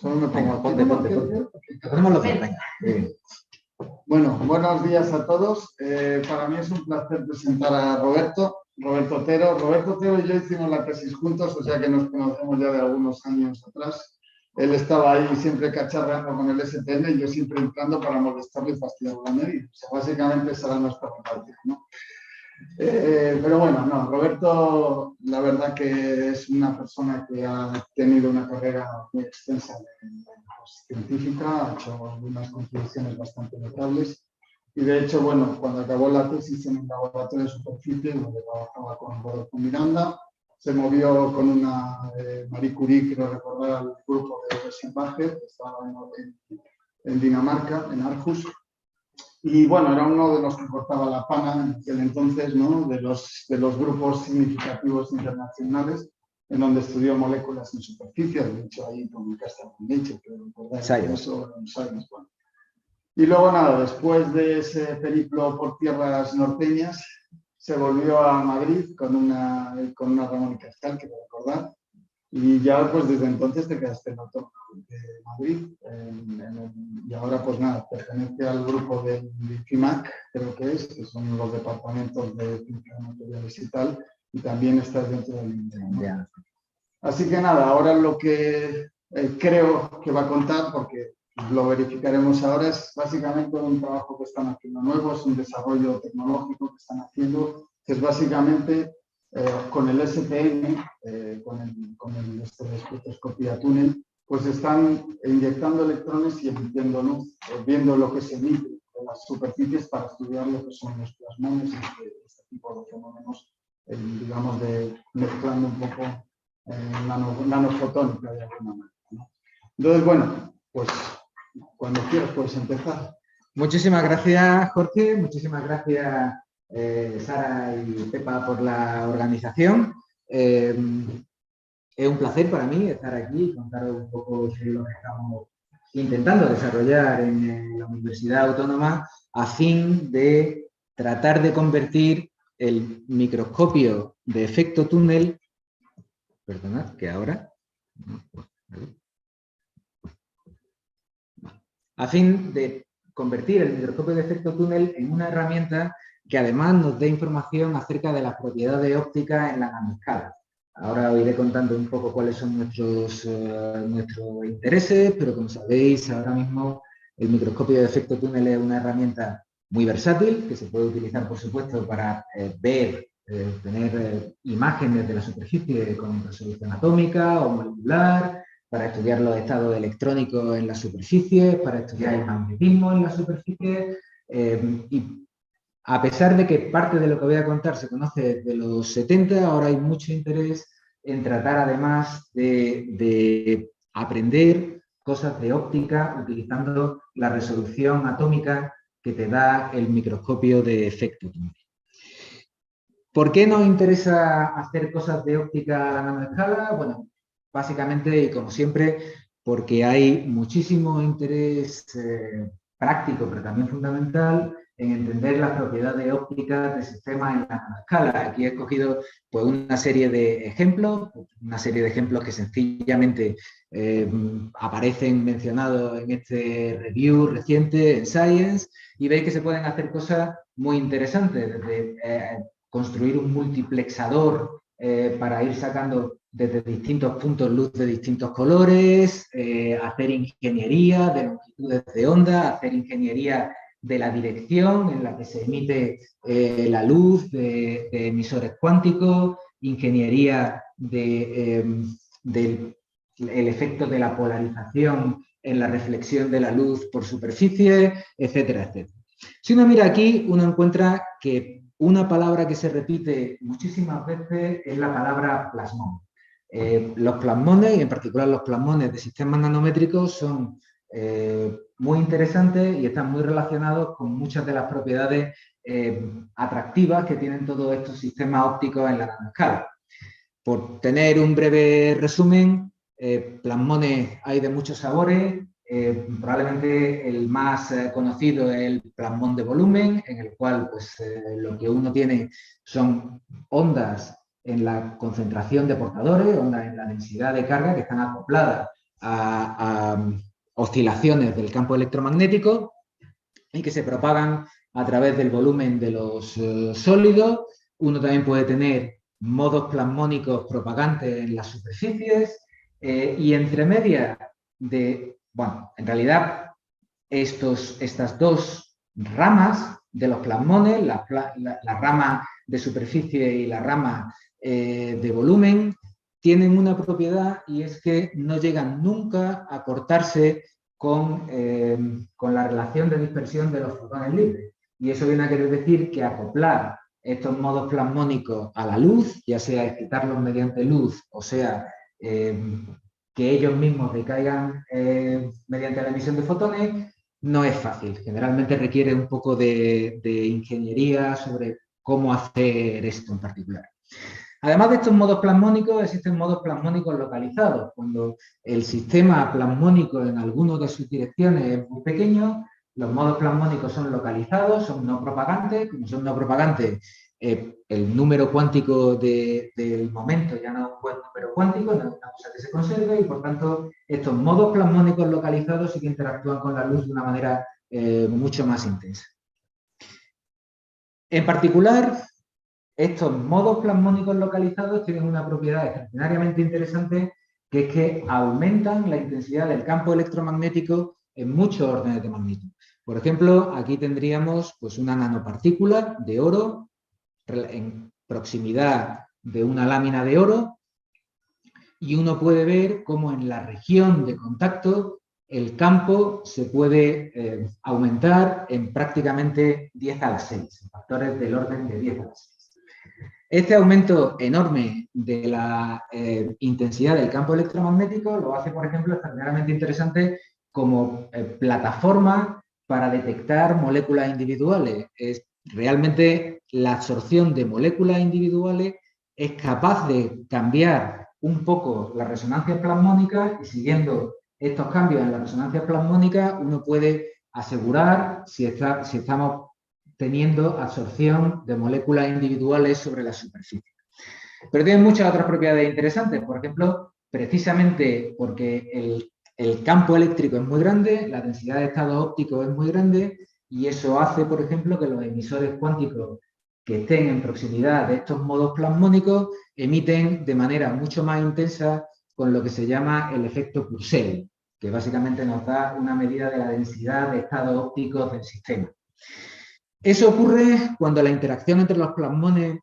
Solo me pongo aquí. Ponte. Ponemos los dos, venga. Bueno, buenos días a todos. Para mí es un placer presentar a Roberto Otero. Roberto Otero y yo hicimos la tesis juntos, o sea que nos conocemos ya de algunos años atrás. Él estaba ahí siempre cacharreando con el STN y yo siempre entrando para molestarle y fastidiarlo a medio. O sea, básicamente esa era nuestra práctica, ¿no? Pero bueno, no, Roberto, la verdad que es una persona que ha tenido una carrera muy extensa científica, ha hecho algunas contribuciones bastante notables y de hecho, bueno, cuando acabó la tesis en el laboratorio de superficie, donde trabajaba con Rodolfo Miranda, se movió con una Marie Curie, quiero recordar, al grupo de Rosenbacher, que estaba en Dinamarca, en Aarhus. Y bueno, era uno de los que cortaba la pana en aquel entonces, ¿no? de los grupos significativos internacionales, en donde estudió moléculas en superficie. De hecho, ahí publicaste en Nature, que recordáis eso en Science. Bueno. Y luego, nada, después de ese periplo por tierras norteñas, se volvió a Madrid con una Ramón y Cajal, que recordar. Y ya, pues desde entonces te quedaste en Autónoma de Madrid. Y ahora, pues nada, pertenece al grupo del CIMAC, creo que son los departamentos de Química de Materiales y tal, y también estás dentro del INTEA, ¿no? Así que nada, ahora lo que creo que va a contar, porque lo verificaremos ahora, es básicamente un trabajo que están haciendo nuevo, es un desarrollo tecnológico que están haciendo, que es básicamente con el STM, con el espectroscopía túnel, pues están inyectando electrones y emitiendo luz, viendo lo que se emite de las superficies para estudiar lo que son los plasmones y este tipo de fenómenos, digamos, mezclando un poco nanofotónica de alguna manera, ¿no? Entonces, bueno, pues cuando quieras puedes empezar. Muchísimas gracias, Jorge. Muchísimas gracias, Sara y Pepa, por la organización. Es un placer para mí estar aquí y contaros un poco sobre lo que estamos intentando desarrollar en la Universidad Autónoma a fin de tratar de convertir el microscopio de efecto túnel, perdonad, que ahora, a fin de convertir el microscopio de efecto túnel en una herramienta que además nos dé información acerca de las propiedades ópticas en la nanoescala. Ahora os iré contando un poco cuáles son nuestros intereses, pero como sabéis, ahora mismo el microscopio de efecto túnel es una herramienta muy versátil, que se puede utilizar, por supuesto, para tener imágenes de la superficie con resolución atómica o molecular, para estudiar los estados electrónicos en la superficie, para estudiar el magnetismo en la superficie, y a pesar de que parte de lo que voy a contar se conoce desde los 70, ahora hay mucho interés en tratar además de aprender cosas de óptica utilizando la resolución atómica que te da el microscopio de efecto túnel. ¿Por qué nos interesa hacer cosas de óptica a nanoescala? Bueno, básicamente, y como siempre, porque hay muchísimo interés práctico, pero también fundamental, en entender las propiedades ópticas de sistemas en la nanoescala. Aquí he escogido pues, una serie de ejemplos que sencillamente aparecen mencionados en este review reciente en Science, y veis que se pueden hacer cosas muy interesantes, desde construir un multiplexador para ir sacando desde distintos puntos luz de distintos colores, hacer ingeniería de longitudes de onda, hacer ingeniería de la dirección en la que se emite la luz de emisores cuánticos, ingeniería del efecto de la polarización en la reflexión de la luz por superficie, etcétera, etcétera. Si uno mira aquí, uno encuentra que una palabra que se repite muchísimas veces es la palabra plasmón. Los plasmones, y en particular los plasmones de sistemas nanométricos, son muy interesantes y están muy relacionados con muchas de las propiedades atractivas que tienen todos estos sistemas ópticos en la nanoescala. Por tener un breve resumen, plasmones hay de muchos sabores. Probablemente el más conocido es el plasmón de volumen, en el cual pues, lo que uno tiene son ondas en la concentración de portadores, ondas en la densidad de carga que están acopladas a oscilaciones del campo electromagnético y que se propagan a través del volumen de los sólidos. Uno también puede tener modos plasmónicos propagantes en las superficies y entre medias de, bueno, en realidad estas dos ramas de los plasmones, la rama de superficie y la rama de volumen, tienen una propiedad y es que no llegan nunca a cortarse con la relación de dispersión de los fotones libres. Y eso viene a querer decir que acoplar estos modos plasmónicos a la luz, ya sea excitarlos mediante luz, o sea, que ellos mismos decaigan mediante la emisión de fotones, no es fácil. Generalmente requiere un poco de ingeniería sobre cómo hacer esto en particular. Además de estos modos plasmónicos, existen modos plasmónicos localizados. Cuando el sistema plasmónico en alguna de sus direcciones es muy pequeño, los modos plasmónicos son localizados, son no propagantes. Como son no propagantes, el número cuántico del momento ya no es un buen número cuántico, no es una cosa que se conserve y, por tanto, estos modos plasmónicos localizados sí que interactúan con la luz de una manera mucho más intensa. En particular, estos modos plasmónicos localizados tienen una propiedad extraordinariamente interesante, que es que aumentan la intensidad del campo electromagnético en muchos órdenes de magnitud. Por ejemplo, aquí tendríamos pues, una nanopartícula de oro en proximidad de una lámina de oro y uno puede ver cómo en la región de contacto el campo se puede aumentar en prácticamente 10 a la 6, factores del orden de 10 a la 6. Este aumento enorme de la intensidad del campo electromagnético lo hace, por ejemplo, extraordinariamente interesante como plataforma para detectar moléculas individuales. Realmente la absorción de moléculas individuales es capaz de cambiar un poco la resonancia plasmónica y siguiendo estos cambios en la resonancia plasmónica uno puede asegurar si estamos teniendo absorción de moléculas individuales sobre la superficie. Pero tiene muchas otras propiedades interesantes. Por ejemplo, precisamente porque el campo eléctrico es muy grande, la densidad de estados ópticos es muy grande y eso hace, por ejemplo, que los emisores cuánticos que estén en proximidad de estos modos plasmónicos emiten de manera mucho más intensa con lo que se llama el efecto Purcell, que básicamente nos da una medida de la densidad de estados ópticos del sistema. Eso ocurre cuando la interacción entre los plasmones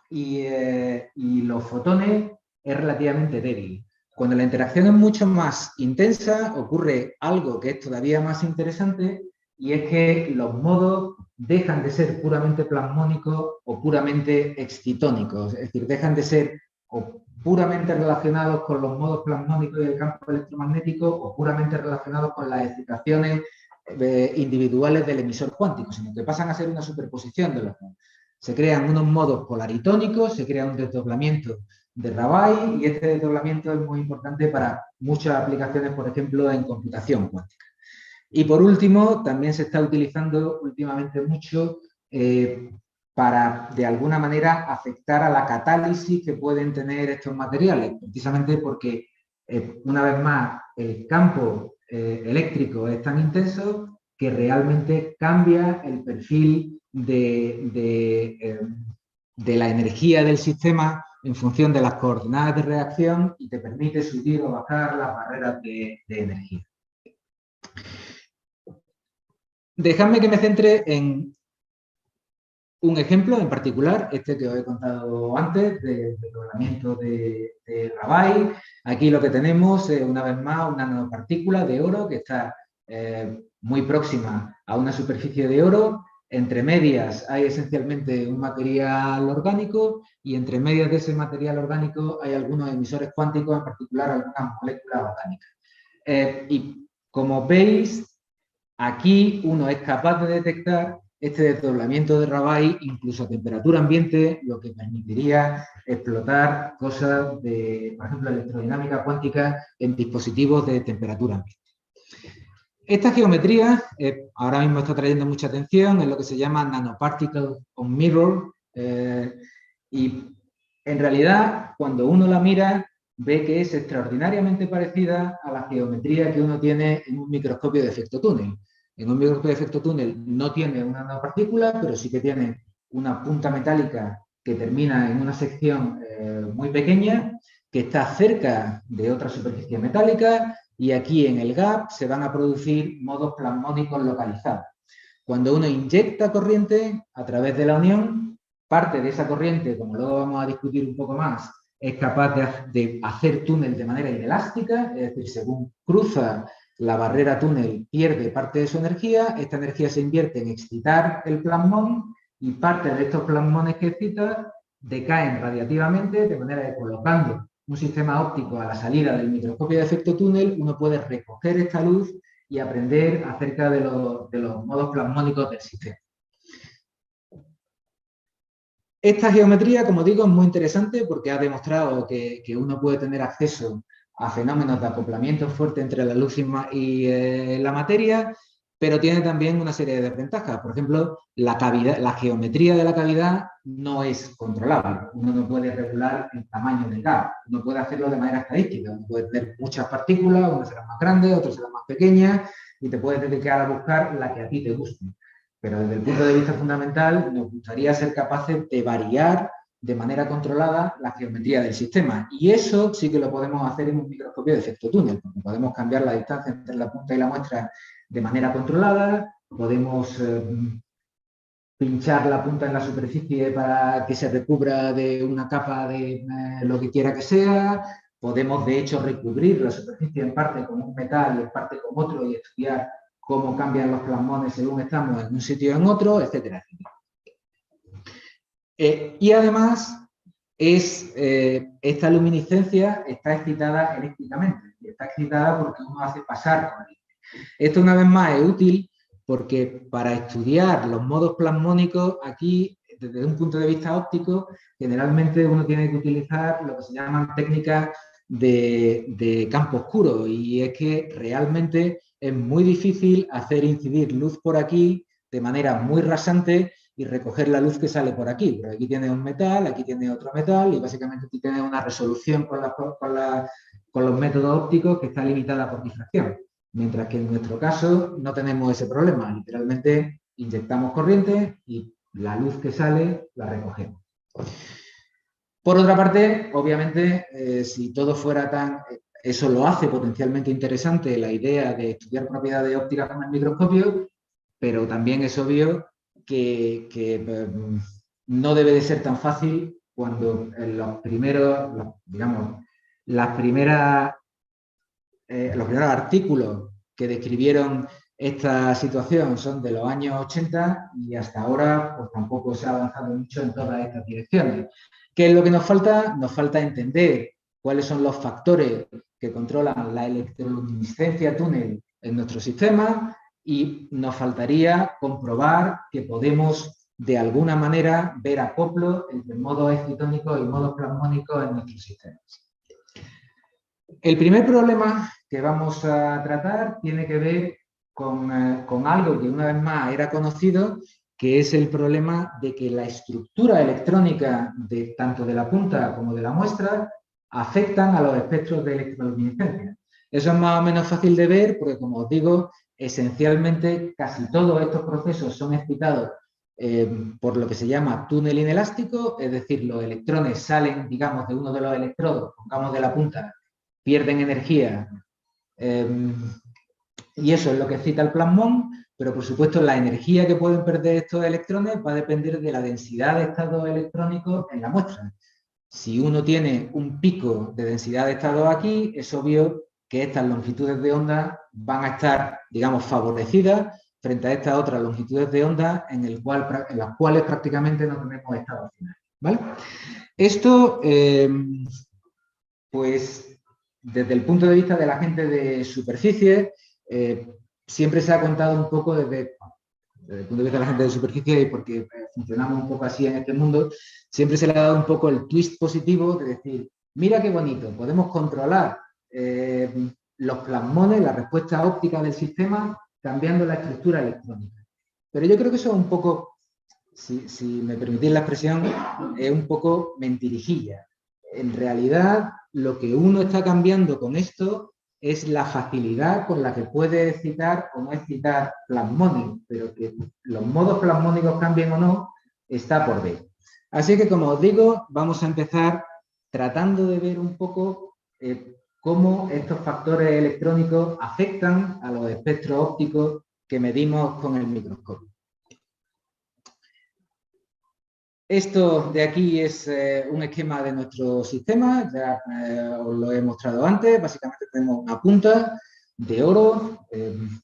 y los fotones es relativamente débil. Cuando la interacción es mucho más intensa, ocurre algo que es todavía más interesante y es que los modos dejan de ser puramente plasmónicos o puramente excitónicos, es decir, dejan de ser o puramente relacionados con los modos plasmónicos y el campo electromagnético o puramente relacionados con las excitaciones individuales del emisor cuántico, sino que pasan a ser una superposición de los modos. Se crean unos modos polaritónicos, se crea un desdoblamiento de Rabai y este desdoblamiento es muy importante para muchas aplicaciones, por ejemplo, en computación cuántica. Y por último, también se está utilizando últimamente mucho para, de alguna manera, afectar a la catálisis que pueden tener estos materiales, precisamente porque, una vez más, el campo eléctrico es tan intenso que realmente cambia el perfil de la energía del sistema en función de las coordenadas de reacción y te permite subir o bajar las barreras de energía. Dejadme que me centre en un ejemplo en particular, este que os he contado antes, del desdoblamiento de Rabai. Aquí lo que tenemos es, una vez más, una nanopartícula de oro que está muy próxima a una superficie de oro. Entre medias hay esencialmente un material orgánico y entre medias de ese material orgánico hay algunos emisores cuánticos, en particular algunas moléculas orgánicas. Y como veis, aquí uno es capaz de detectar este desdoblamiento de Rabai incluso a temperatura ambiente, lo que permitiría explotar cosas de, por ejemplo, electrodinámica cuántica en dispositivos de temperatura ambiente. Esta geometría ahora mismo está trayendo mucha atención, es lo que se llama nanoparticle on mirror, y en realidad cuando uno la mira ve que es extraordinariamente parecida a la geometría que uno tiene en un microscopio de efecto túnel. En un microscopio de efecto túnel no tiene una nanopartícula, pero sí que tiene una punta metálica que termina en una sección muy pequeña, que está cerca de otra superficie metálica, y aquí en el gap se van a producir modos plasmónicos localizados. Cuando uno inyecta corriente a través de la unión, parte de esa corriente, como luego vamos a discutir un poco más, es capaz de hacer túnel de manera inelástica, es decir, según cruza la barrera túnel pierde parte de su energía, esta energía se invierte en excitar el plasmón y parte de estos plasmones que excita decaen radiativamente, de manera que colocando un sistema óptico a la salida del microscopio de efecto túnel, uno puede recoger esta luz y aprender acerca de los modos plasmónicos del sistema. Esta geometría, como digo, es muy interesante porque ha demostrado que uno puede tener acceso a fenómenos de acoplamiento fuerte entre la luz y la materia, pero tiene también una serie de desventajas. Por ejemplo, la geometría de la cavidad no es controlable. Uno no puede regular el tamaño del gas. Uno puede hacerlo de manera estadística. Uno puede tener muchas partículas, unas serán más grandes, otras serán más pequeñas, y te puedes dedicar a buscar la que a ti te guste. Pero desde el punto de vista fundamental, nos gustaría ser capaces de variar de manera controlada la geometría del sistema. Y eso sí que lo podemos hacer en un microscopio de efecto túnel, porque podemos cambiar la distancia entre la punta y la muestra de manera controlada, podemos pinchar la punta en la superficie para que se recubra de una capa de lo que quiera que sea, podemos de hecho recubrir la superficie en parte con un metal y en parte con otro y estudiar cómo cambian los plasmones según estamos en un sitio o en otro, etcétera, etcétera. Y además, esta luminiscencia está excitada eléctricamente, está excitada porque uno hace pasar corriente. Esto una vez más es útil porque para estudiar los modos plasmónicos, aquí, desde un punto de vista óptico, generalmente uno tiene que utilizar lo que se llaman técnicas de campo oscuro, y es que realmente es muy difícil hacer incidir luz por aquí de manera muy rasante y recoger la luz que sale por aquí. Pero aquí tiene un metal, aquí tiene otro metal, y básicamente tú tienes una resolución con los métodos ópticos que está limitada por difracción. Mientras que en nuestro caso no tenemos ese problema. Literalmente inyectamos corriente y la luz que sale la recogemos. Por otra parte, obviamente, si todo fuera tan... Eso lo hace potencialmente interesante la idea de estudiar propiedades ópticas con el microscopio, pero también es obvio que no debe de ser tan fácil cuando los primeros artículos que describieron esta situación son de los años 80 y hasta ahora pues tampoco se ha avanzado mucho en todas estas direcciones. ¿Qué es lo que nos falta? Nos falta entender cuáles son los factores que controlan la electroluminiscencia túnel en nuestro sistema, y nos faltaría comprobar que podemos de alguna manera ver acoplo entre modos excitónicos y modos plasmónicos en nuestros sistemas. El primer problema que vamos a tratar tiene que ver con algo que una vez más era conocido, que es el problema de que la estructura electrónica tanto de la punta como de la muestra afectan a los espectros de electroluminiscencia. Eso es más o menos fácil de ver porque, como os digo, esencialmente casi todos estos procesos son excitados por lo que se llama túnel inelástico, es decir, los electrones salen, digamos, de uno de los electrodos, pongamos de la punta, pierden energía, y eso es lo que excita el plasmón, pero por supuesto la energía que pueden perder estos electrones va a depender de la densidad de estados electrónicos en la muestra. Si uno tiene un pico de densidad de estados aquí, es obvio que estas longitudes de onda van a estar, digamos, favorecidas frente a estas otras longitudes de onda en las cuales prácticamente no tenemos estados finales, ¿vale? Esto, pues, desde el punto de vista de la gente de superficie, siempre se ha contado un poco desde el punto de vista de la gente de superficie, y porque funcionamos un poco así en este mundo, siempre se le ha dado un poco el twist positivo de decir, mira qué bonito, podemos controlar los plasmones, la respuesta óptica del sistema, cambiando la estructura electrónica. Pero yo creo que eso es un poco, si me permitís la expresión, es un poco mentirijilla. En realidad, lo que uno está cambiando con esto es la facilidad con la que puede excitar o no excitar plasmónicos, pero que los modos plasmónicos cambien o no, está por ver. Así que, como os digo, vamos a empezar tratando de ver un poco cómo estos factores electrónicos afectan a los espectros ópticos que medimos con el microscopio. Esto de aquí es un esquema de nuestro sistema, ya os lo he mostrado antes. Básicamente tenemos una punta de oro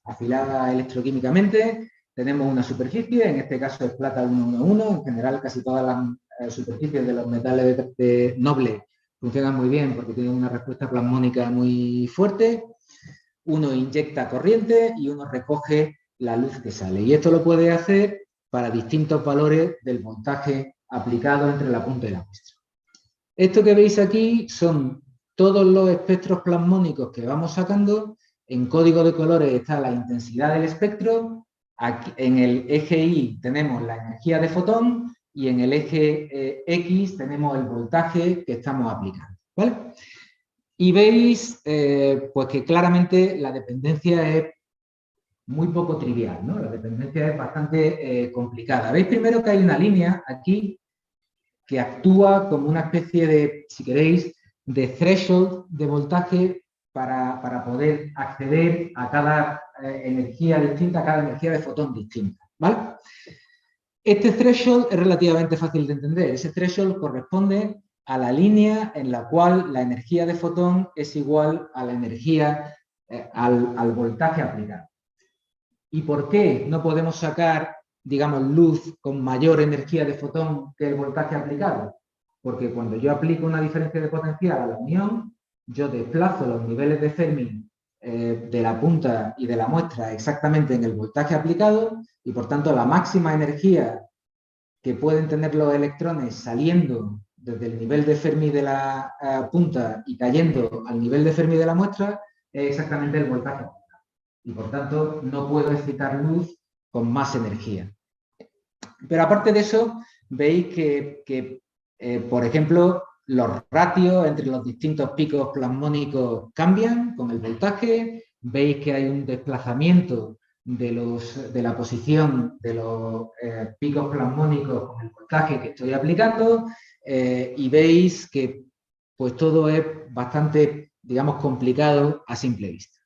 afilada electroquímicamente, tenemos una superficie, en este caso es plata 111, en general casi todas las superficies de los metales nobles funcionan muy bien porque tienen una respuesta plasmónica muy fuerte. Uno inyecta corriente y uno recoge la luz que sale, y esto lo puede hacer para distintos valores del voltaje aplicado entre la punta y la muestra. Esto que veis aquí son todos los espectros plasmónicos que vamos sacando. En código de colores está la intensidad del espectro. Aquí, en el eje Y tenemos la energía de fotón y en el eje X tenemos el voltaje que estamos aplicando, ¿vale? Y veis pues que claramente la dependencia es muy poco trivial, ¿no? La dependencia es bastante complicada. Veis primero que hay una línea aquí que actúa como una especie de, si queréis, de threshold de voltaje para poder acceder a cada energía distinta, a cada energía de fotón distinta, ¿vale? Este threshold es relativamente fácil de entender. Ese threshold corresponde a la línea en la cual la energía de fotón es igual a la energía, al voltaje aplicado. ¿Y por qué no podemos sacar, digamos, luz con mayor energía de fotón que el voltaje aplicado? Porque cuando yo aplico una diferencia de potencial a la unión, yo desplazo los niveles de Fermi de la punta y de la muestra exactamente en el voltaje aplicado, y por tanto la máxima energía que pueden tener los electrones saliendo desde el nivel de Fermi de la punta y cayendo al nivel de Fermi de la muestra es exactamente el voltaje aplicado. Y por tanto no puedo excitar luz con más energía. Pero aparte de eso, veis que por ejemplo, los ratios entre los distintos picos plasmónicos cambian con el voltaje. Veis que hay un desplazamiento de la posición de los picos plasmónicos con el voltaje que estoy aplicando, y veis que pues todo es bastante, digamos, complicado a simple vista.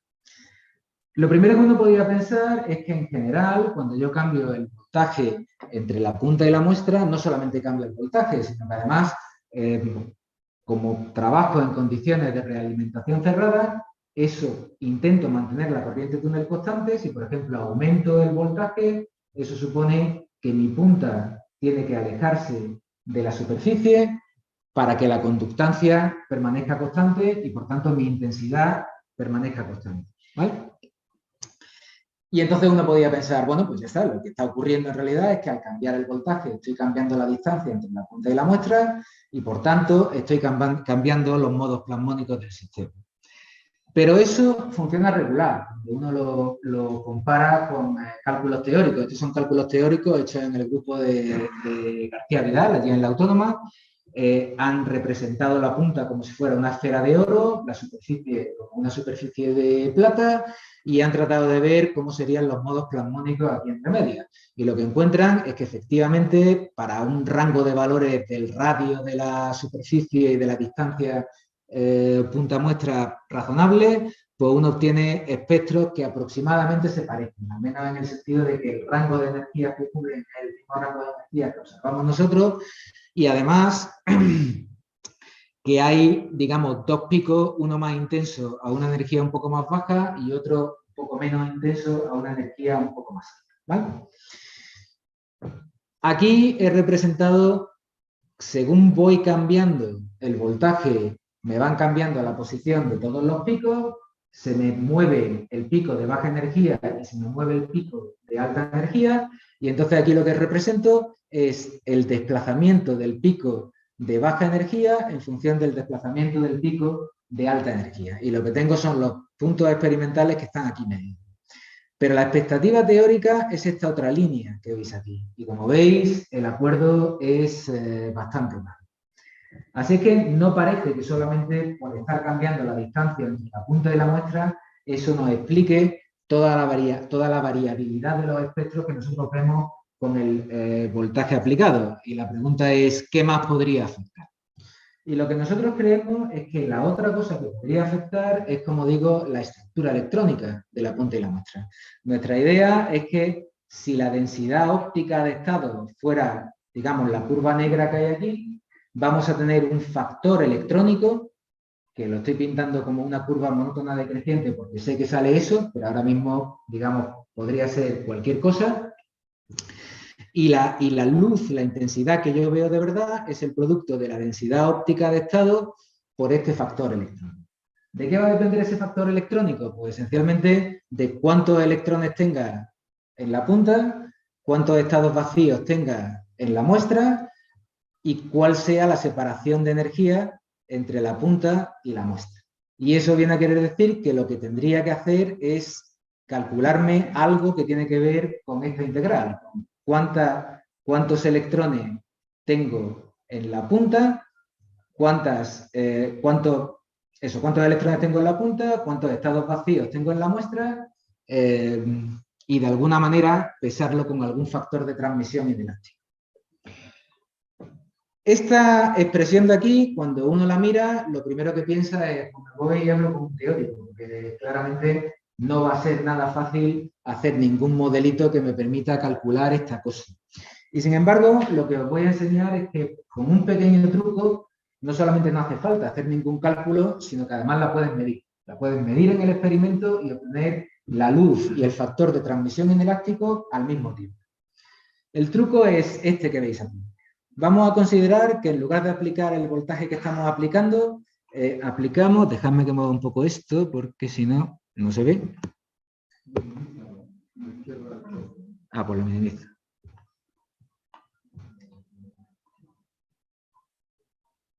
Lo primero que uno podría pensar es que en general, cuando yo cambio el voltaje entre la punta y la muestra, no solamente cambia el voltaje, sino que además, como trabajo en condiciones de realimentación cerrada, eso intento mantener la corriente túnel constante. Si, por ejemplo, aumento el voltaje, eso supone que mi punta tiene que alejarse de la superficie para que la conductancia permanezca constante y, por tanto, mi intensidad permanezca constante, ¿vale? Y entonces uno podría pensar, bueno, pues ya está, lo que está ocurriendo en realidad es que al cambiar el voltaje estoy cambiando la distancia entre la punta y la muestra y, por tanto, estoy cambiando los modos plasmónicos del sistema. Pero eso funciona regular. Uno lo compara con cálculos teóricos. Estos son cálculos teóricos hechos en el grupo de García Vidal, allí en la Autónoma. Han representado la punta como si fuera una esfera de oro, la superficie como una superficie de plata, y han tratado de ver cómo serían los modos plasmónicos aquí entre medias. Y lo que encuentran es que efectivamente para un rango de valores del radio de la superficie y de la distancia punta muestra razonable, pues uno obtiene espectros que aproximadamente se parecen, al menos en el sentido de que el rango de energía que cubre es el mismo rango de energía que observamos nosotros, y además que hay, digamos, dos picos, uno más intenso a una energía un poco más baja y otro un poco menos intenso a una energía un poco más alta, ¿vale? Aquí he representado, según voy cambiando el voltaje, me van cambiando la posición de todos los picos, se me mueve el pico de baja energía y se me mueve el pico de alta energía, y entonces aquí lo que represento es el desplazamiento del pico de baja energía en función del desplazamiento del pico de alta energía. Y lo que tengo son los puntos experimentales que están aquí medidos. Pero la expectativa teórica es esta otra línea que veis aquí. Y como veis, el acuerdo es bastante malo. Así que no parece que solamente por estar cambiando la distancia entre la punta y la muestra, eso nos explique toda la variabilidad de los espectros que nosotros vemos con el voltaje aplicado. Y la pregunta es, ¿qué más podría afectar? Y lo que nosotros creemos es que la otra cosa que podría afectar es, como digo, la estructura electrónica de la punta y la muestra. Nuestra idea es que si la densidad óptica de estado fuera, digamos, la curva negra que hay aquí, vamos a tener un factor electrónico, que lo estoy pintando como una curva monótona decreciente porque sé que sale eso, pero ahora mismo, digamos, podría ser cualquier cosa. Y la luz, la intensidad que yo veo de verdad es el producto de la densidad óptica de estado por este factor electrónico. ¿De qué va a depender ese factor electrónico? Pues esencialmente de cuántos electrones tenga en la punta, cuántos estados vacíos tenga en la muestra y cuál sea la separación de energía entre la punta y la muestra. Y eso viene a querer decir que lo que tendría que hacer es calcularme algo que tiene que ver con esta integral. ¿Cuántos electrones tengo en la punta? ¿Cuántos electrones tengo en la punta? ¿Cuántos estados vacíos tengo en la muestra? Y de alguna manera pesarlo con algún factor de transmisión inelástico. Esta expresión de aquí, cuando uno la mira, lo primero que piensa es, me voy y hablo con un teórico, porque claramente no va a ser nada fácil hacer ningún modelito que me permita calcular esta cosa. Y sin embargo, lo que os voy a enseñar es que con un pequeño truco, no solamente no hace falta hacer ningún cálculo, sino que además la puedes medir. La puedes medir en el experimento y obtener la luz y el factor de transmisión inelástico al mismo tiempo. El truco es este que veis aquí. Vamos a considerar que en lugar de aplicar el voltaje que estamos aplicando, aplicamos, dejadme que mueva un poco esto, porque si no, no se ve. Pues lo minimizo.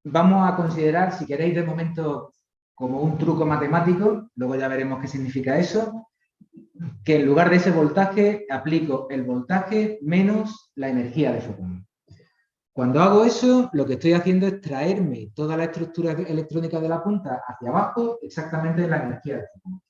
Vamos a considerar, si queréis de momento, como un truco matemático, luego ya veremos qué significa eso, que en lugar de ese voltaje aplico el voltaje menos la energía de fotón. Cuando hago eso, lo que estoy haciendo es traerme toda la estructura electrónica de la punta hacia abajo, exactamente la energía de fotón.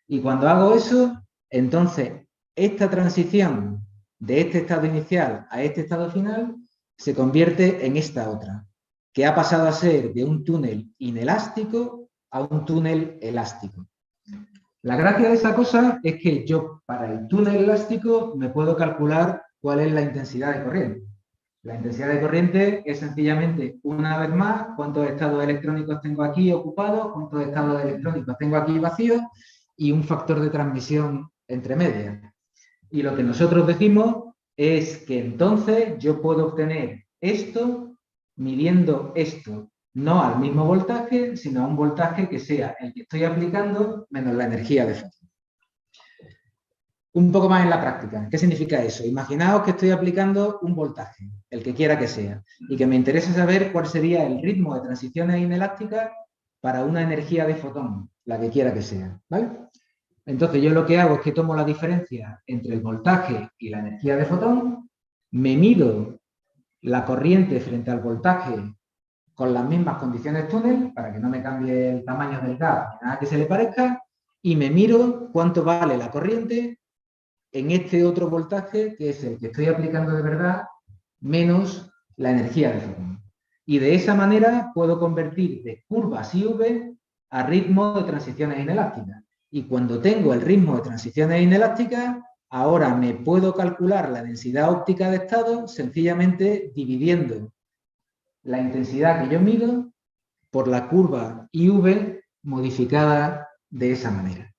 Y cuando hago eso, entonces esta transición de este estado inicial a este estado final se convierte en esta otra, que ha pasado a ser de un túnel inelástico a un túnel elástico. La gracia de esa cosa es que yo, para el túnel elástico, me puedo calcular cuál es la intensidad de corriente. La intensidad de corriente es sencillamente, una vez más, cuántos estados electrónicos tengo aquí ocupados, cuántos estados electrónicos tengo aquí vacíos y un factor de transmisión entre medias. Y lo que nosotros decimos es que entonces yo puedo obtener esto midiendo esto, no al mismo voltaje, sino a un voltaje que sea el que estoy aplicando menos la energía de fotón. Un poco más en la práctica. ¿Qué significa eso? Imaginaos que estoy aplicando un voltaje, el que quiera que sea, y que me interesa saber cuál sería el ritmo de transiciones inelásticas para una energía de fotón, la que quiera que sea, ¿vale? Entonces yo lo que hago es que tomo la diferencia entre el voltaje y la energía de fotón, me mido la corriente frente al voltaje con las mismas condiciones túnel, para que no me cambie el tamaño del gas, nada que se le parezca, y me miro cuánto vale la corriente en este otro voltaje, que es el que estoy aplicando de verdad, menos la energía de fotón. Y de esa manera puedo convertir de curvas IV a ritmo de transiciones inelásticas. Y cuando tengo el ritmo de transiciones inelásticas, ahora me puedo calcular la densidad óptica de estado sencillamente dividiendo la intensidad que yo mido por la curva IV modificada de esa manera.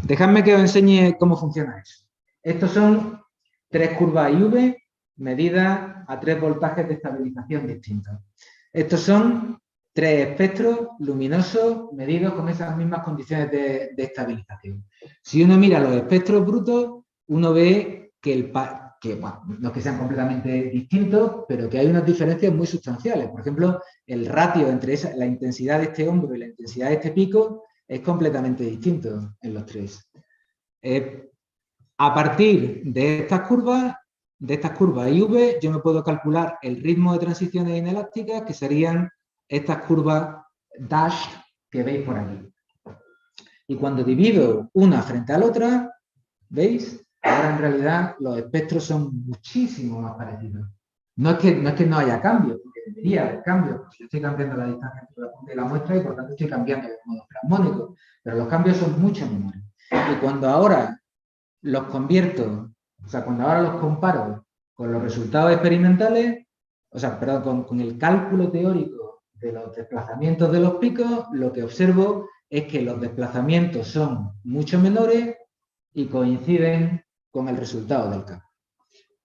Dejadme que os enseñe cómo funciona eso. Estos son 3 curvas IV medidas a 3 voltajes de estabilización distintos. Estos son 3 espectros luminosos medidos con esas mismas condiciones de estabilización. Si uno mira los espectros brutos, uno ve que, bueno, no es que sean completamente distintos, pero que hay unas diferencias muy sustanciales. Por ejemplo, el ratio entre la intensidad de este hombro y la intensidad de este pico es completamente distinto en los 3. A partir de estas curvas, de estas curvas IV, yo me puedo calcular el ritmo de transiciones inelácticas, que serían estas curvas dash que veis por aquí. Y cuando divido una frente a la otra, ¿veis? Ahora en realidad los espectros son muchísimo más parecidos. No es que no haya cambios, porque debería haber cambios, porque yo estoy cambiando la distancia entre la punta y la muestra y por tanto estoy cambiando los modos plasmónicos, pero los cambios son mucho menores. Y cuando ahora los convierto, o sea, cuando ahora los comparo con los resultados experimentales, o sea, perdón, con el cálculo teórico de los desplazamientos de los picos, lo que observo es que los desplazamientos son mucho menores y coinciden con el resultado del campo.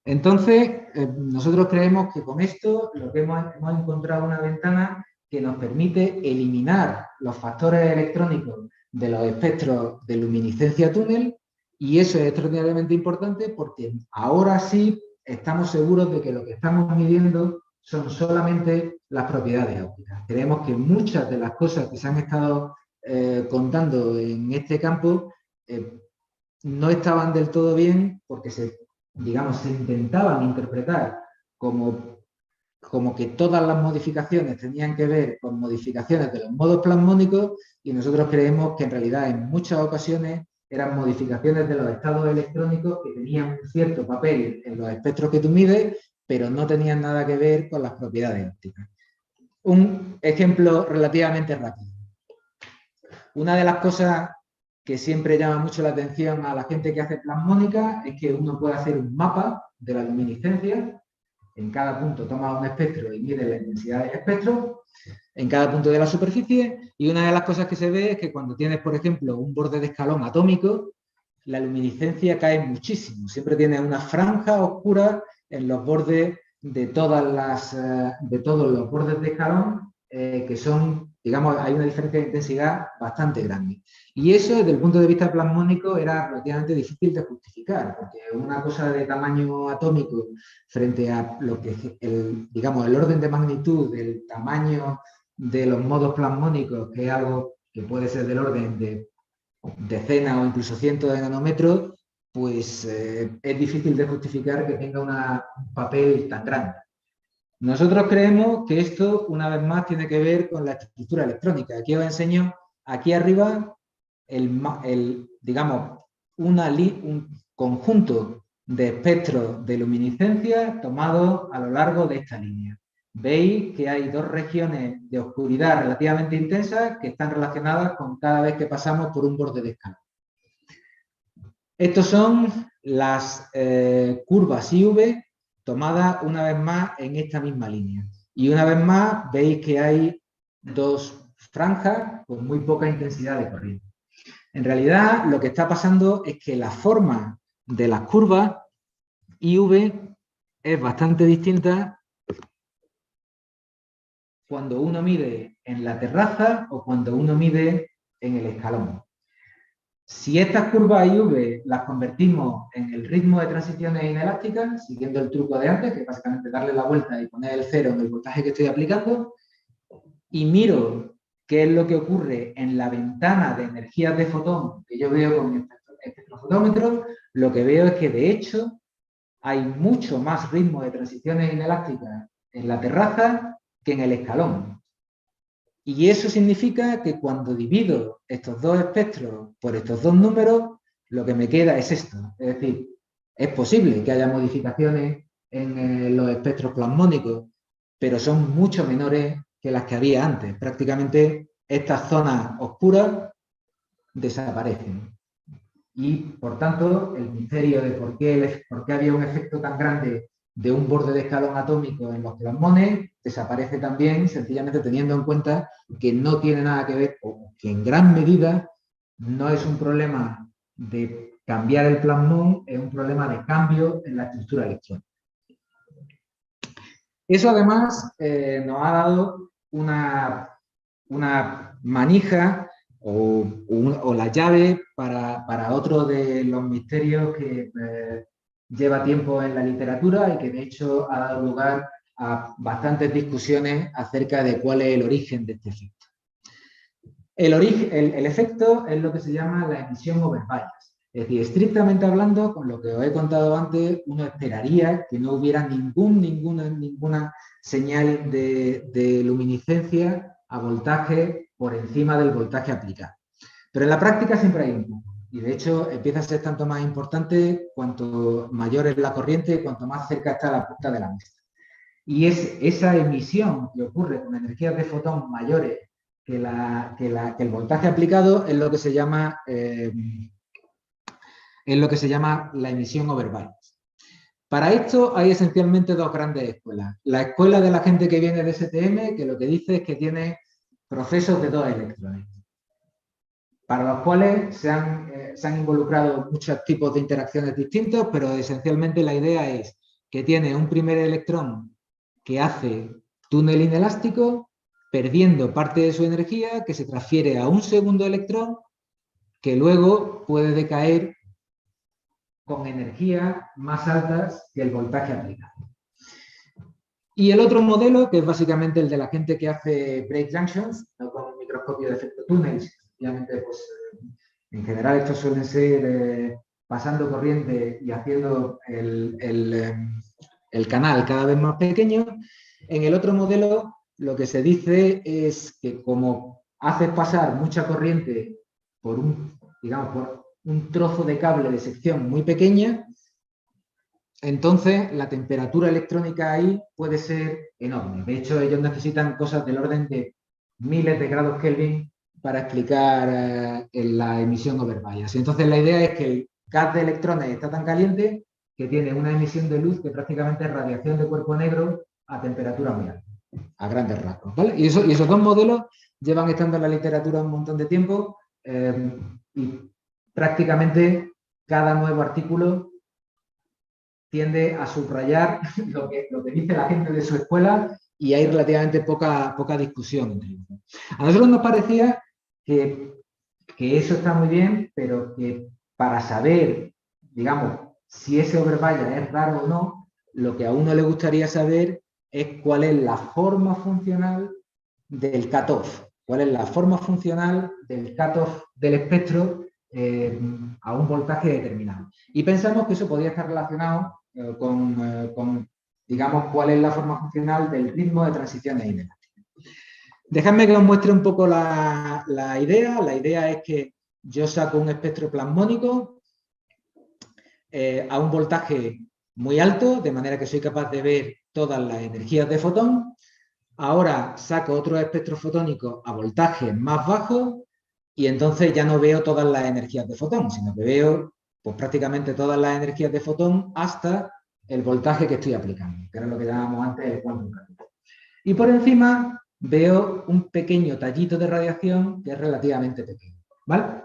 Entonces, nosotros creemos que con esto lo que hemos encontrado una ventana que nos permite eliminar los factores electrónicos de los espectros de luminiscencia túnel, y eso es extraordinariamente importante porque ahora sí estamos seguros de que lo que estamos midiendo son solamente las propiedades ópticas. Creemos que muchas de las cosas que se han estado contando en este campo no estaban del todo bien porque se intentaban interpretar como que todas las modificaciones tenían que ver con modificaciones de los modos plasmónicos, y nosotros creemos que en realidad en muchas ocasiones eran modificaciones de los estados electrónicos que tenían un cierto papel en los espectros que tú mides, pero no tenían nada que ver con las propiedades ópticas. Un ejemplo relativamente rápido. Una de las cosas que siempre llama mucho la atención a la gente que hace plasmónica es que uno puede hacer un mapa de la luminiscencia. En cada punto toma un espectro y mide la intensidad del espectro en cada punto de la superficie, y una de las cosas que se ve es que cuando tienes, por ejemplo, un borde de escalón atómico, la luminiscencia cae muchísimo. Siempre tienes una franja oscura en los bordes de todos los bordes de escalón que son, digamos, hay una diferencia de intensidad bastante grande. Y eso, desde el punto de vista plasmónico, era relativamente difícil de justificar, porque una cosa de tamaño atómico frente a lo que es el orden de magnitud del tamaño de los modos plasmónicos, que es algo que puede ser del orden de decenas o incluso cientos de nanómetros, pues es difícil de justificar que tenga un papel tan grande. Nosotros creemos que esto, una vez más, tiene que ver con la estructura electrónica. Aquí os enseño, aquí arriba, un conjunto de espectros de luminiscencia tomados a lo largo de esta línea. Veis que hay dos regiones de oscuridad relativamente intensas que están relacionadas con cada vez que pasamos por un borde de escalón. Estos son las curvas IV tomadas una vez más en esta misma línea. Y una vez más veis que hay dos franjas con muy poca intensidad de corriente. En realidad, lo que está pasando es que la forma de las curvas IV es bastante distinta cuando uno mide en la terraza o cuando uno mide en el escalón. Si estas curvas IV las convertimos en el ritmo de transiciones inelásticas, siguiendo el truco de antes, que es básicamente darle la vuelta y poner el cero en el voltaje que estoy aplicando, y miro qué es lo que ocurre en la ventana de energías de fotón que yo veo con el espectrofotómetro, lo que veo es que de hecho hay mucho más ritmo de transiciones inelásticas en la terraza que en el escalón. Y eso significa que cuando divido estos dos espectros por estos dos números, lo que me queda es esto. Es decir, es posible que haya modificaciones en los espectros plasmónicos, pero son mucho menores que las que había antes. Prácticamente estas zonas oscuras desaparecen. Y, por tanto, el misterio de por qué había un efecto tan grande de un borde de escalón atómico en los plasmones desaparece también, sencillamente teniendo en cuenta que no tiene nada que ver, o que en gran medida no es un problema de cambiar el plasmón, es un problema de cambio en la estructura electrónica. Eso además nos ha dado una manija o la llave para otro de los misterios que lleva tiempo en la literatura y que de hecho ha dado lugar a bastantes discusiones acerca de cuál es el origen de este efecto. El efecto es lo que se llama la emisión over bias. Es decir, estrictamente hablando, con lo que os he contado antes, uno esperaría que no hubiera ninguna señal de luminiscencia a voltaje por encima del voltaje aplicado. Pero en la práctica siempre hay un poco. Y de hecho empieza a ser tanto más importante cuanto mayor es la corriente y cuanto más cerca está la punta de la mesa. Y es esa emisión que ocurre con energías de fotón mayores que el voltaje aplicado es lo que se llama la emisión over bias. Para esto hay esencialmente dos grandes escuelas. La escuela de la gente que viene de STM, que lo que dice es que tiene procesos de 2 electrones, para los cuales se han involucrado muchos tipos de interacciones distintos, pero esencialmente la idea es que tiene un primer electrón que hace túnel inelástico, perdiendo parte de su energía, que se transfiere a un segundo electrón, que luego puede decaer con energías más altas que el voltaje aplicado. Y el otro modelo, que es básicamente el de la gente que hace break junctions, no con un microscopio de efecto túnel, obviamente, pues, en general estos suelen ser pasando corriente y haciendo el canal cada vez más pequeño. En el otro modelo, lo que se dice es que como haces pasar mucha corriente por por un trozo de cable de sección muy pequeña, entonces la temperatura electrónica ahí puede ser enorme. De hecho, ellos necesitan cosas del orden de miles de grados Kelvin para explicar la emisión over bias. Entonces la idea es que el gas de electrones está tan caliente que tiene una emisión de luz que prácticamente es radiación de cuerpo negro a temperatura muy alta, a grandes rasgos, ¿vale? Y esos dos modelos llevan estando en la literatura un montón de tiempo y prácticamente cada nuevo artículo tiende a subrayar lo que dice la gente de su escuela y hay relativamente poca discusión entre ellos. A nosotros nos parecía que eso está muy bien, pero que para saber, digamos, si ese over bias es raro o no, lo que a uno le gustaría saber es cuál es la forma funcional del cutoff, cuál es la forma funcional del cutoff del espectro a un voltaje determinado. Y pensamos que eso podía estar relacionado con, digamos, cuál es la forma funcional del ritmo de transiciones inelácticas. Dejadme que os muestre un poco la idea. La idea es que yo saco un espectro plasmónico a un voltaje muy alto, de manera que soy capaz de ver todas las energías de fotón. Ahora saco otro espectro fotónico a voltajes más bajos y entonces ya no veo todas las energías de fotón, sino que veo pues, prácticamente todas las energías de fotón hasta el voltaje que estoy aplicando, que era lo que llamábamos antes el quantum cathode. Y por encima veo un pequeño tallito de radiación que es relativamente pequeño, ¿vale?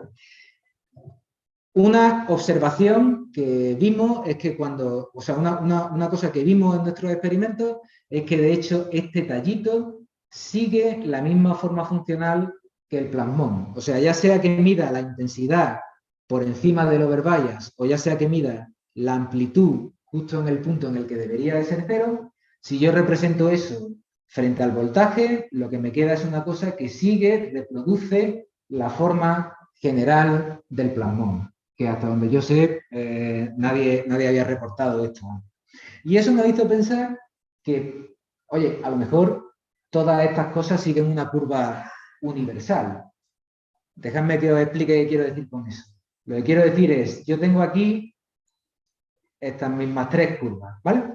Una observación que vimos es que una cosa que vimos en nuestros experimentos es que de hecho este tallito sigue la misma forma funcional que el plasmón. O sea, ya sea que mida la intensidad por encima del over bias o ya sea que mida la amplitud justo en el punto en el que debería de ser cero, si yo represento eso frente al voltaje, lo que me queda es una cosa que reproduce la forma general del plasmón, que hasta donde yo sé nadie había reportado esto. Y eso nos hizo pensar que, oye, a lo mejor todas estas cosas siguen una curva universal. Dejadme que os explique qué quiero decir con eso. Lo que quiero decir es, yo tengo aquí estas mismas 3 curvas, ¿vale?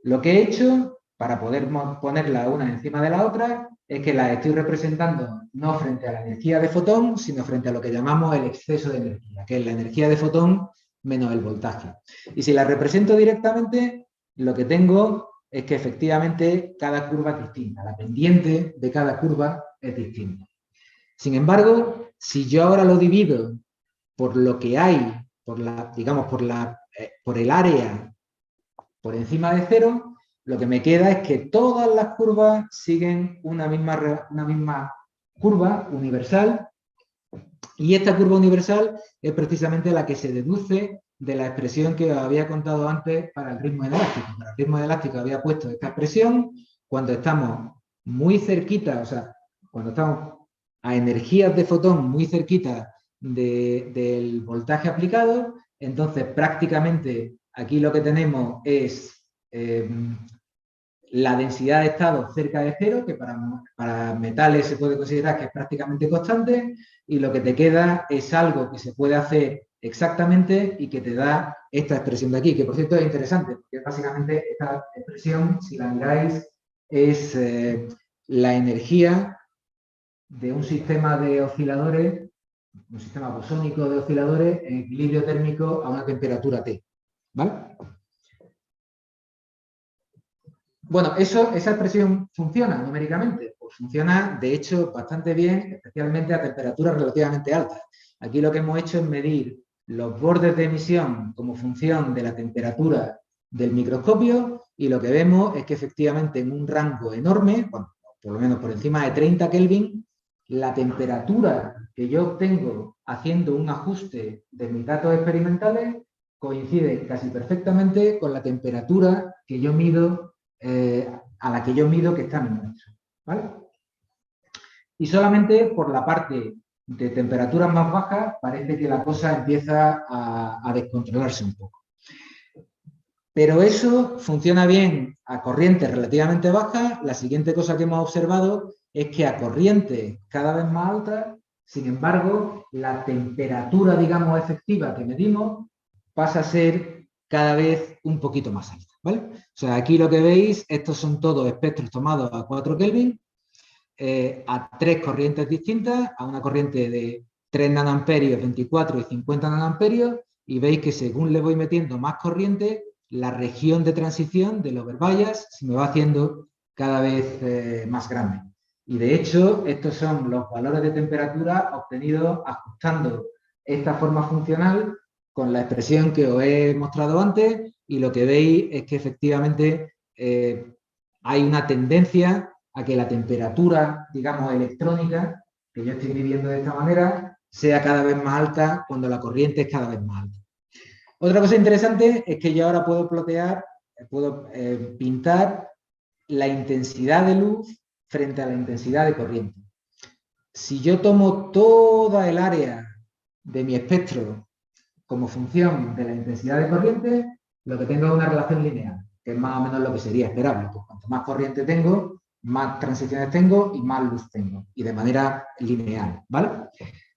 Lo que he hecho, para poder ponerlas una encima de la otra, es que las estoy representando no frente a la energía de fotón, sino frente a lo que llamamos el exceso de energía, que es la energía de fotón menos el voltaje. Y si las represento directamente, lo que tengo es que efectivamente cada curva es distinta, la pendiente de cada curva es distinta. Sin embargo, si yo ahora lo divido por lo que hay, por el área por encima de cero, lo que me queda es que todas las curvas siguen una misma curva universal y esta curva universal es precisamente la que se deduce de la expresión que os había contado antes para el ritmo inelástico. Para el ritmo inelástico había puesto esta expresión cuando estamos muy cerquita, o sea, cuando estamos a energías de fotón muy cerquita del voltaje aplicado. Entonces, prácticamente aquí lo que tenemos es la densidad de estado cerca de cero, que para metales se puede considerar que es prácticamente constante, y lo que te queda es algo que se puede hacer exactamente y que te da esta expresión de aquí, que por cierto es interesante, porque básicamente esta expresión, si la miráis, es la energía de un sistema de osciladores, un sistema bosónico de osciladores en equilibrio térmico a una temperatura T, ¿vale? Bueno, esa expresión funciona numéricamente, pues funciona de hecho bastante bien, especialmente a temperaturas relativamente altas. Aquí lo que hemos hecho es medir los bordes de emisión como función de la temperatura del microscopio y lo que vemos es que efectivamente en un rango enorme, bueno, por lo menos por encima de 30 Kelvin, la temperatura que yo obtengo haciendo un ajuste de mis datos experimentales coincide casi perfectamente con la temperatura que yo mido a la que yo mido que está en mi muestra, ¿vale? Y solamente por la parte de temperaturas más bajas parece que la cosa empieza a descontrolarse un poco. Pero eso funciona bien a corrientes relativamente bajas. La siguiente cosa que hemos observado es que a corrientes cada vez más altas, sin embargo, la temperatura, digamos, efectiva que medimos pasa a ser cada vez un poquito más alta, ¿vale? O sea, aquí lo que veis, estos son todos espectros tomados a 4 Kelvin, a 3 corrientes distintas, a una corriente de 3 nanoamperios, 24 y 50 nanoamperios, y veis que según le voy metiendo más corriente, la región de transición del overbias se me va haciendo cada vez más grande. Y de hecho, estos son los valores de temperatura obtenidos ajustando esta forma funcional con la expresión que os he mostrado antes, y lo que veis es que efectivamente hay una tendencia a que la temperatura, digamos, electrónica, que yo estoy midiendo de esta manera, sea cada vez más alta cuando la corriente es cada vez más alta. Otra cosa interesante es que yo ahora puedo plotear, puedo pintar la intensidad de luz frente a la intensidad de corriente. Si yo tomo toda el área de mi espectro como función de la intensidad de corriente, lo que tengo es una relación lineal, que es más o menos lo que sería esperable. Pues cuanto más corriente tengo, más transiciones tengo y más luz tengo, y de manera lineal, ¿vale?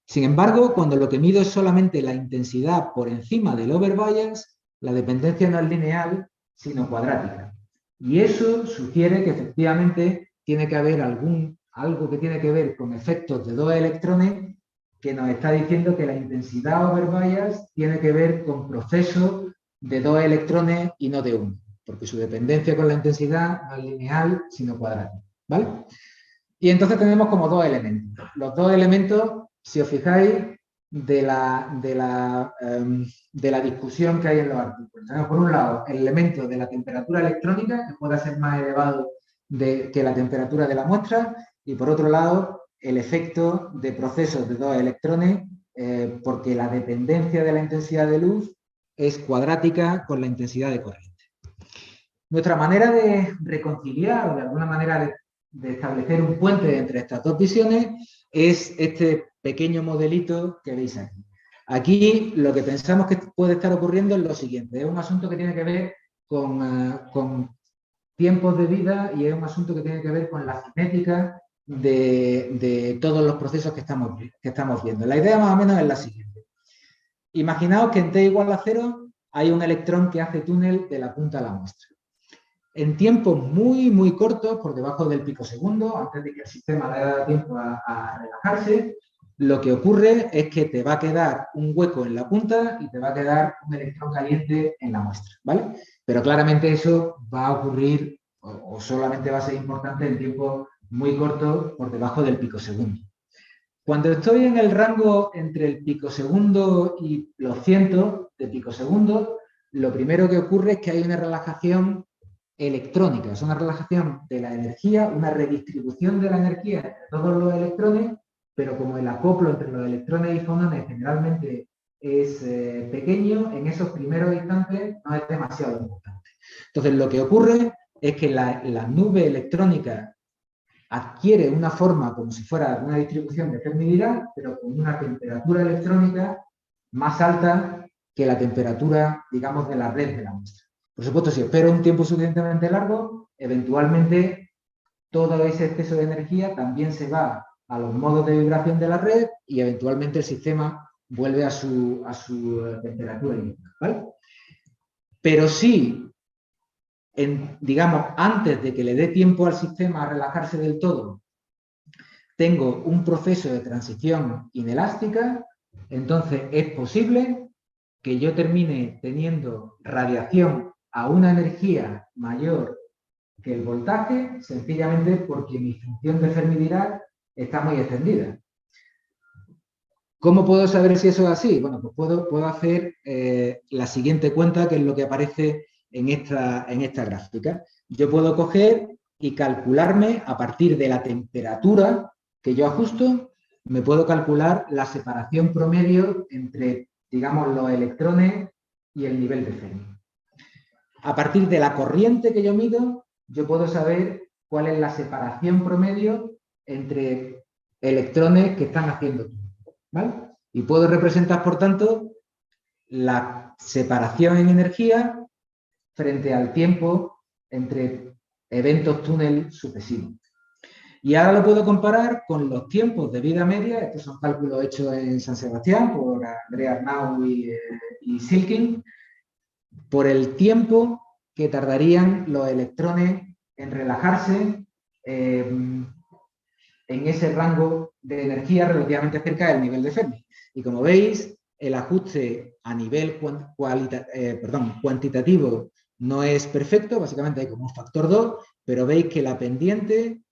Sin embargo, cuando lo que mido es solamente la intensidad por encima del overbias, la dependencia no es lineal, sino cuadrática. Y eso sugiere que efectivamente tiene que haber algo que tiene que ver con efectos de dos electrones que nos está diciendo que la intensidad overbias tiene que ver con procesos de dos electrones y no de uno, porque su dependencia con la intensidad no es lineal, sino cuadrática, ¿vale? Y entonces tenemos como dos elementos. Los dos elementos, si os fijáis, de la discusión que hay en los artículos. Tenemos por un lado el elemento de la temperatura electrónica, que puede ser más elevado que la temperatura de la muestra, y por otro lado el efecto de procesos de dos electrones, porque la dependencia de la intensidad de luz es cuadrática con la intensidad de corriente. Nuestra manera de reconciliar, o de alguna manera de establecer un puente entre estas dos visiones, es este pequeño modelito que veis aquí. Aquí lo que pensamos que puede estar ocurriendo es lo siguiente: es un asunto que tiene que ver con tiempos de vida, y es un asunto que tiene que ver con la cinética de todos los procesos que estamos viendo. La idea más o menos es la siguiente. Imaginaos que en T igual a 0 hay un electrón que hace túnel de la punta a la muestra. En tiempos muy, muy cortos, por debajo del picosegundo, antes de que el sistema le dé tiempo a relajarse, lo que ocurre es que te va a quedar un hueco en la punta y te va a quedar un electrón caliente en la muestra, ¿vale? Pero claramente eso va a ocurrir o solamente va a ser importante en tiempos muy cortos por debajo del picosegundo. Cuando estoy en el rango entre el picosegundo y los cientos de picosegundos, lo primero que ocurre es que hay una relajación electrónica, es una relajación de la energía, una redistribución de la energía entre todos los electrones, pero como el acoplo entre los electrones y fonones generalmente es pequeño, en esos primeros instantes no es demasiado importante. Entonces, lo que ocurre es que la nube electrónica adquiere una forma como si fuera una distribución de Fermi-Dirac, pero con una temperatura electrónica más alta que la temperatura, digamos, de la red de la muestra. Por supuesto, si espero un tiempo suficientemente largo, eventualmente todo ese exceso de energía también se va a los modos de vibración de la red y eventualmente el sistema vuelve a su temperatura inicial, ¿vale? Pero si, digamos, antes de que le dé tiempo al sistema a relajarse del todo, tengo un proceso de transición inelástica, entonces es posible que yo termine teniendo radiación a una energía mayor que el voltaje, sencillamente porque mi función de Fermi-Dirac está muy extendida. ¿Cómo puedo saber si eso es así? Bueno, pues puedo hacer la siguiente cuenta, que es lo que aparece en esta gráfica. Yo puedo coger y calcularme a partir de la temperatura que yo ajusto, me puedo calcular la separación promedio entre, digamos, los electrones y el nivel de Fermi. A partir de la corriente que yo mido, yo puedo saber cuál es la separación promedio entre electrones que están haciendo túnel, ¿vale? Y puedo representar, por tanto, la separación en energía frente al tiempo entre eventos túnel sucesivos. Y ahora lo puedo comparar con los tiempos de vida media. Estos son cálculos hechos en San Sebastián por Andrea Arnau y Silkin, por el tiempo que tardarían los electrones en relajarse en ese rango de energía relativamente cerca del nivel de Fermi. Y como veis, el ajuste a nivel cuantitativo no es perfecto, básicamente hay como un factor 2, pero veis que la pendiente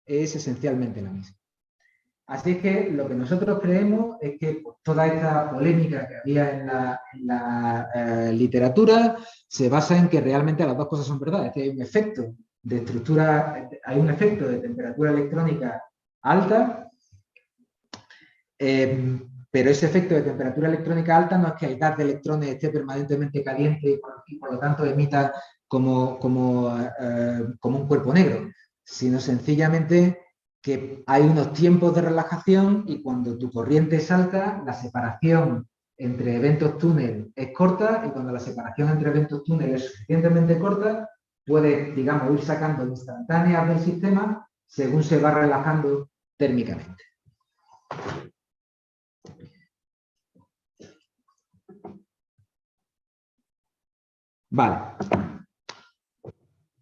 es esencialmente la misma. Así que lo que nosotros creemos es que toda esta polémica que había en la literatura se basa en que realmente las dos cosas son verdad, es que hay un efecto de estructura, hay un efecto de temperatura electrónica alta, pero ese efecto de temperatura electrónica alta no es que el gas de electrones esté permanentemente caliente y por lo tanto emita como un cuerpo negro, sino sencillamente que hay unos tiempos de relajación y cuando tu corriente es alta, la separación entre eventos túnel es corta y cuando la separación entre eventos túnel es suficientemente corta, puedes, digamos, ir sacando instantáneas del sistema según se va relajando térmicamente. Vale.